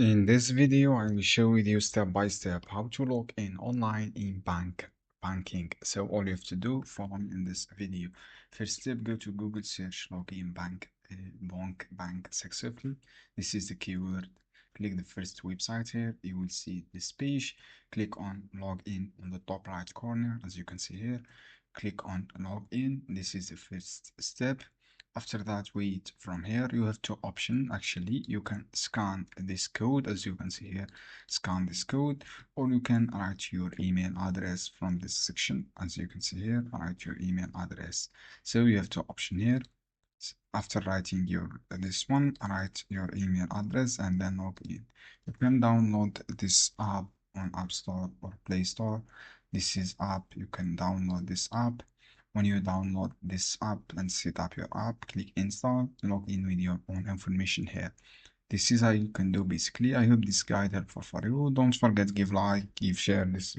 In this video, I will show you step by step how to log in online in banking. So all you have to do, follow me in this video. First step, go to Google, search login Bunq bank successfully. This is the keyword. Click the first website here. You will see this page. Click on login on the top right corner, as you can see here. Click on login. This is the first step. After that, wait. From here you have two options. Actually, you can scan this code, as you can see here, scan this code, or you can write your email address from this section. As you can see here, write your email address. So you have two options here. After writing this one, write your email address and then log in. You can download this app on App Store or Play Store. This is app. You can download this app. When you download this app and set up your app, click install, log in with your own information here. This is how you can do basically. I hope this guide helpful for you. Don't forget, give like, give share this